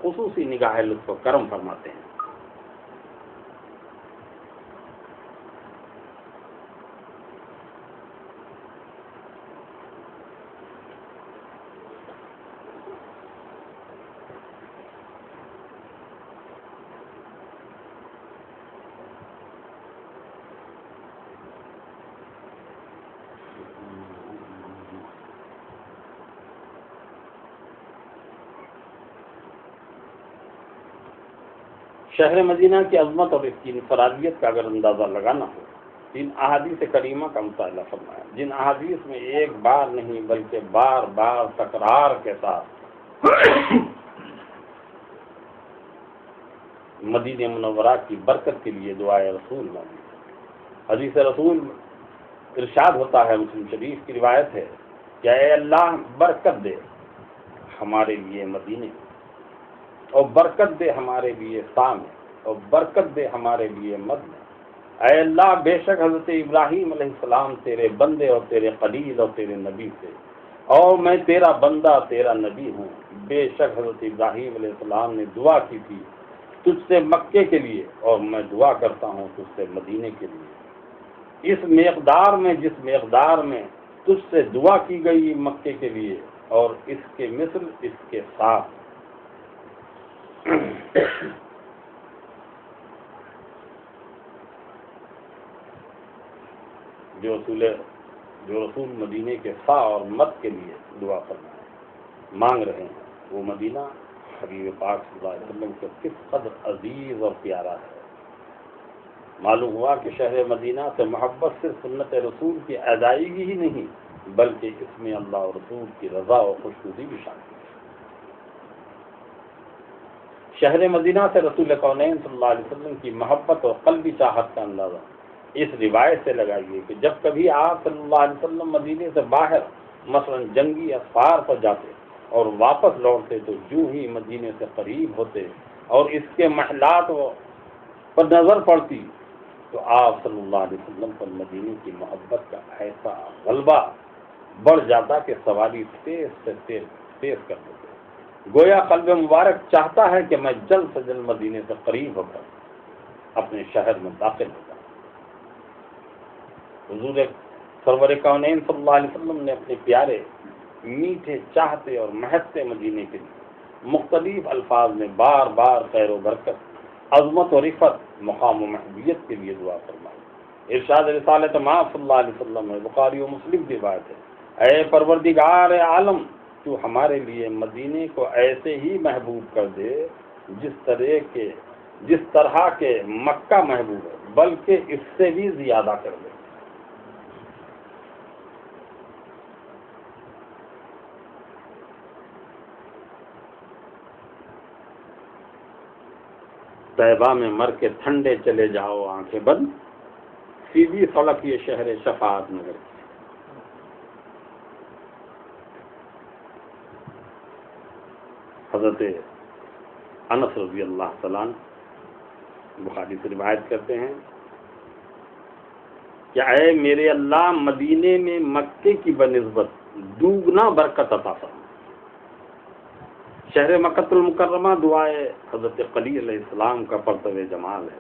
خصوصی نگاہ لطف و کرم فرماتے ہیں۔ شہر مدینہ کی عظمت اور اس کی انفرادیت کا اگر اندازہ لگانا ہو، ان احادیث کریمہ کا مطالعہ فرمایا، جن احادیث میں ایک بار نہیں بلکہ بار بار تکرار کے ساتھ مدینہ منورہ کی برکت کے لیے دعائے رسول موجود ہے۔ حدیث رسول ارشاد ہوتا ہے، مسلم شریف کی روایت ہے کہ اے اللہ برکت دے ہمارے لیے مدینے، اور برکت دے ہمارے لیے شام، اور برکت دے ہمارے لیے مدینہ۔ اے اللہ بے شک حضرت ابراہیم علیہ السلام تیرے بندے اور تیرے خلیل اور تیرے نبی تھے، اور میں تیرا بندہ تیرا نبی ہوں۔ بے شک حضرت ابراہیم علیہ السلام نے دعا کی تھی تجھ سے مکے کے لیے، اور میں دعا کرتا ہوں تجھ سے مدینے کے لیے۔ اس مقدار میں جس مقدار میں تجھ سے دعا کی گئی مکے کے لیے، اور اس کے مثل اس کے ساتھ جو رسول مدینے کے فا اور مت کے لیے دعا فرمائے مانگ رہے ہیں، وہ مدینہ حبیب پاک صلی اللہ علیہ وسلم کو کس قدر عزیز اور پیارا ہے۔ معلوم ہوا کہ شہر مدینہ سے محبت صرف سنت رسول کی ادائیگی ہی نہیں، بلکہ اس میں اللہ اور رسول کی رضا اور خوشنودی بھی شامل ہے۔ شہر مدینہ سے رسول کونین صلی اللہ علیہ وسلم کی محبت اور قلبی چاہت کا اندازہ اس روایت سے لگائیے کہ جب کبھی آپ صلی اللہ علیہ وسلم مدینے سے باہر مثلا جنگی اسفار پر جاتے اور واپس لوٹتے تو جو ہی مدینے سے قریب ہوتے اور اس کے محلات پر نظر پڑتی تو آپ صلی اللہ علیہ وسلم پر مدینے کی محبت کا ایسا غلبہ بڑھ جاتا کہ سواری تیز سے تیز کر دیتے، گویا قلب مبارک چاہتا ہے کہ میں جلد سے جلد مدینے سے قریب ہو کر اپنے شہر میں داخل ہو جاؤں۔ حضور سرور کونین صلی اللہ علیہ وسلم نے اپنے پیارے میٹھے چاہتے اور مہکتے مدینے کے لیے مختلف الفاظ میں بار بار خیر و برکت، عظمت و رفت، مقام و محبوبیت کے لیے دعا فرمائی۔ ارشاد رسالت مآب صلی اللہ علیہ وسلم ہے، بخاری و مسلم کی بات ہے، اے پروردگار عالم تو ہمارے لیے مدینے کو ایسے ہی محبوب کر دے جس طرح کے مکہ محبوب ہے، بلکہ اس سے بھی زیادہ کر دے۔ طیبہ میں مر کے ٹھنڈے چلے جاؤ آنکھیں بند، سیدھی سڑک یہ شہر شفاعت نگر کی۔ حضرت انس رضی اللہ تعالیٰ عنہ بخاری سے روایت کرتے ہیں کہ اے میرے اللہ مدینے میں مکے کی بنسبت دوگنا برکت عطا فرما۔ شہر مکۃ المکرمہ دعائے حضرت خلیل علیہ السلام کا پرتو جمال ہے۔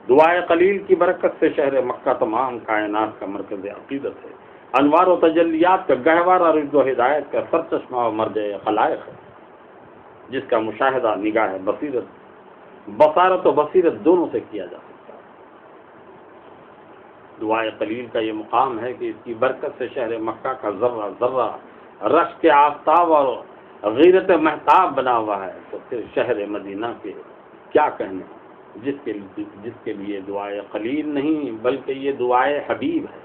دعائے خلیل کی برکت سے شہر مکہ تمام کائنات کا مرکز عقیدت ہے، انوار و تجلیات کا گہوارہ، رشد و ہدایت کا سرچشمہ و مرجع خلائق ہے، جس کا مشاہدہ نگاہ بصارت و بصیرت دونوں سے کیا جا سکتا ہے۔ دعائے خلیل کا یہ مقام ہے کہ اس کی برکت سے شہر مکہ کا ذرہ ذرہ رشک کے آفتاب اور غیرت محتاب بنا ہوا ہے، تو پھر شہر مدینہ کے کیا کہنے، جس کے لیے دعائے خلیل نہیں بلکہ یہ دعائے حبیب ہے،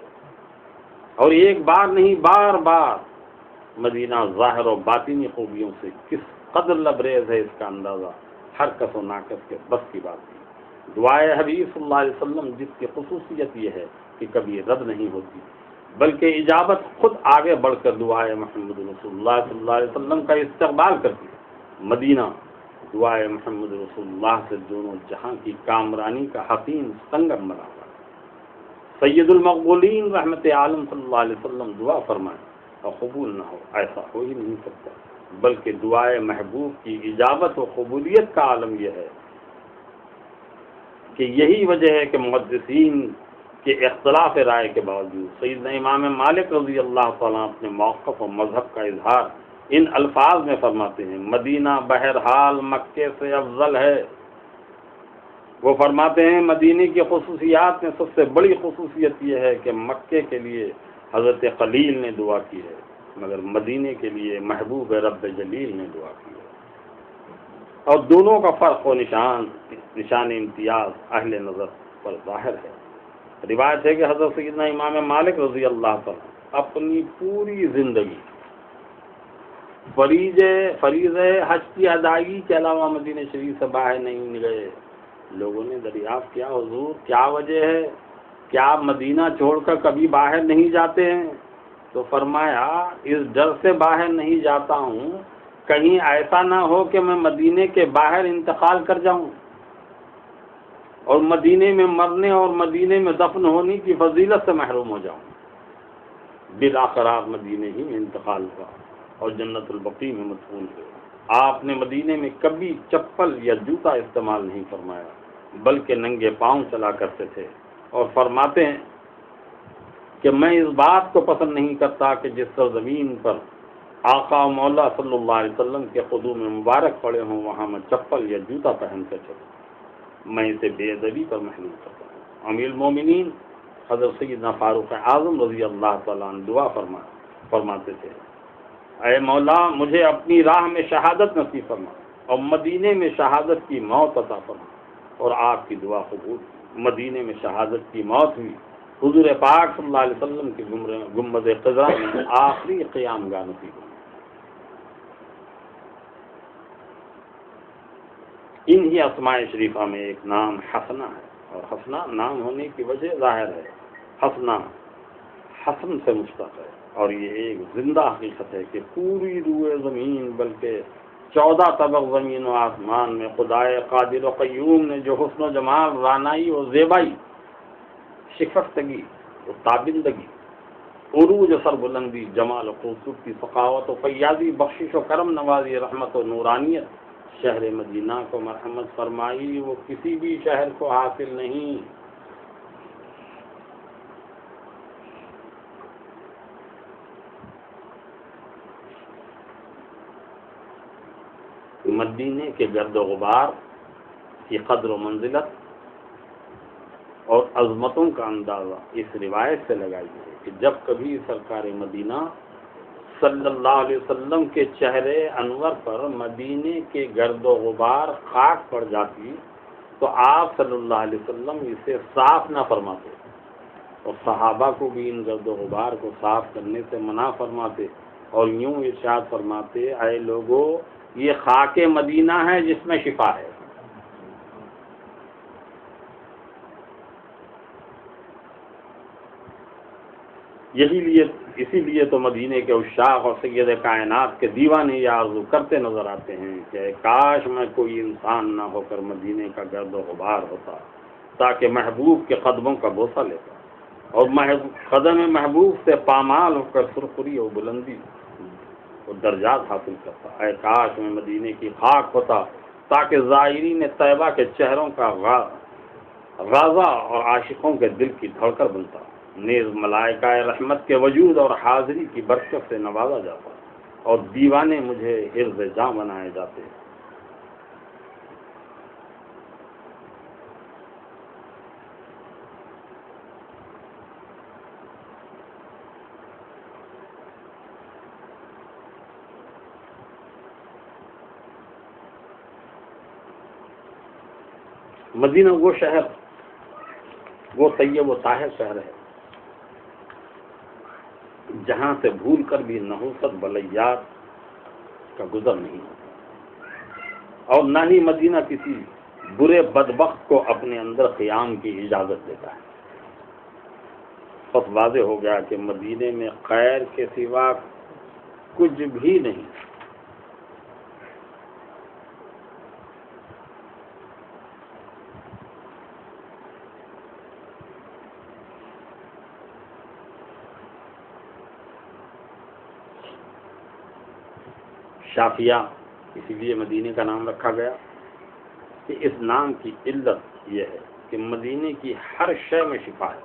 اور ایک بار نہیں بار بار مدینہ ظاہر و باطنی خوبیوں سے کس قدر لبریز ہے، اس کا اندازہ ہر کس و ناکس کے بس کی بات نہیں۔ دعائے حبیب صلی اللہ علیہ وسلم جس کی خصوصیت یہ ہے کہ کبھی رد نہیں ہوتی، بلکہ اجابت خود آگے بڑھ کر دعائے محمد رسول اللہ صلی اللہ علیہ وسلم کا استقبال کرتی ہے۔ مدینہ دعائے محمد رسول اللہ سے دونوں جہاں کی کامرانی کا حسین سنگم بنا ہوا ہے۔ سید المقبولین رحمت عالم صلی اللہ علیہ وسلم دعا فرمائے اور قبول نہ ہو، ایسا ہو ہی نہیں سکتا۔ بلکہ دعائے محبوب کی اجابت و قبولیت کا عالم یہ ہے کہ یہی وجہ ہے کہ محدثین کے اختلاف رائے کے باوجود سیدنا امام مالک رضی اللہ تعالیٰ اپنے موقف و مذہب کا اظہار ان الفاظ میں فرماتے ہیں: مدینہ بہرحال مکے سے افضل ہے۔ وہ فرماتے ہیں مدینے کی خصوصیات میں سب سے بڑی خصوصیت یہ ہے کہ مکے کے لیے حضرت خلیل نے دعا کی ہے، مگر مدینے کے لیے محبوب رب جلیل نے دعا کی ہے، اور دونوں کا فرق و نشان امتیاز اہل نظر پر ظاہر ہے۔ روایت ہے کہ حضرت سیدنا امام مالک رضی اللہ تعالیٰ اپنی پوری زندگی فریضہ حج کی ادائیگی کے علاوہ مدینہ شریف سے باہر نہیں گئے۔ لوگوں نے دریافت کیا حضور کیا وجہ ہے، کیا آپ مدینہ چھوڑ کر کبھی باہر نہیں جاتے ہیں؟ تو فرمایا اس ڈر سے باہر نہیں جاتا ہوں کہیں ایسا نہ ہو کہ میں مدینے کے باہر انتقال کر جاؤں اور مدینے میں مرنے اور مدینے میں دفن ہونے کی فضیلت سے محروم ہو جاؤں۔ بالآخر آپ مدینے ہی میں انتقال ہوا اور جنت البقیع میں مدفون ہوئے۔ آپ نے مدینے میں کبھی چپل یا جوتا استعمال نہیں فرمایا، بلکہ ننگے پاؤں چلا کرتے تھے، اور فرماتے ہیں کہ میں اس بات کو پسند نہیں کرتا کہ جس سرزمین پر آقا و مولا صلی اللہ علیہ وسلم کے قدوم مبارک پڑے ہوں وہاں میں چپل یا جوتا پہن کر چلوں، میں اسے بے ادبی پر محمول کرتا ہوں۔ امیر المومنین حضرت سیدنا فاروق اعظم رضی اللہ تعالیٰ عنہ دعا فرماتے تھے: اے مولا مجھے اپنی راہ میں شہادت نصیب فرما اور مدینے میں شہادت کی موت عطا فرما، اور آپ کی دعا قبول کی۔ مدینے میں شہادت کی موت ہوئی، حضور پاک صلی اللہ علیہ وسلم کی گنبد خضرا میں آخری قیام گاہ نصیب ہوئی۔ انہی اسماء شریفہ میں ایک نام حسنہ ہے، اور حسنہ نام ہونے کی وجہ ظاہر ہے، حسنہ حسن سے مشتق ہے، اور یہ ایک زندہ حقیقت ہے کہ پوری روئے زمین بلکہ 14 طبق زمین و آسمان میں خدائے قادر و قیوم نے جو حسن و جمال، رانائی و زیبائی، شکفتگی و تابندگی، عروج و سربلندی، جمال و خوبصورتی، سخاوت و فیاضی، بخشش و کرم نوازی، رحمت و نورانیت شہر مدینہ کو مرحمت فرمائی، وہ کسی بھی شہر کو حاصل نہیں۔ مدینے کے گرد و غبار کی قدر و منزلت اور عظمتوں کا اندازہ اس روایت سے لگائیے کہ جب کبھی سرکار مدینہ صلی اللہ علیہ وسلم کے چہرے انور پر مدینے کے گرد و غبار خاک پڑ جاتی تو آپ صلی اللہ علیہ وسلم اسے صاف نہ فرماتے، اور صحابہ کو بھی ان گرد و غبار کو صاف کرنے سے منع فرماتے، اور یوں ارشاد فرماتے: اے لوگو یہ خاک مدینہ ہے جس میں شفا ہے۔ اسی لیے تو مدینے کے عشاق اور سید کائنات کے دیوانے یہ آرزو کرتے نظر آتے ہیں کہ کاش میں کوئی انسان نہ ہو کر مدینے کا گرد و غبار ہوتا، تاکہ محبوب کے قدموں کا بوسہ لیتا اور قدم محبوب سے پامال ہو کر سرخری و بلندی اور درجات حاصل کرتا۔ اے کاش میں مدینے کی خاک ہوتا تاکہ زائرین طیبہ کے چہروں کا غازہ اور عاشقوں کے دل کی دھڑکن بنتا، نیز ملائکہ رحمت کے وجود اور حاضری کی برکت سے نوازا جاتا، اور دیوانے مجھے حرز جاں بنائے جاتے۔ مدینہ وہ شہر، وہ طیب و طاہر شہر ہے جہاں سے بھول کر بھی نحوست بلیات کا گزر نہیں ہوتا، اور نہ ہی مدینہ کسی برے بدبخت کو اپنے اندر قیام کی اجازت دیتا ہے۔ بس واضح ہو گیا کہ مدینے میں خیر کے سوا کچھ بھی نہیں۔ شافیہ اسی لیے مدینے کا نام رکھا گیا کہ اس نام کی علت یہ ہے کہ مدینے کی ہر شے میں شفا ہے،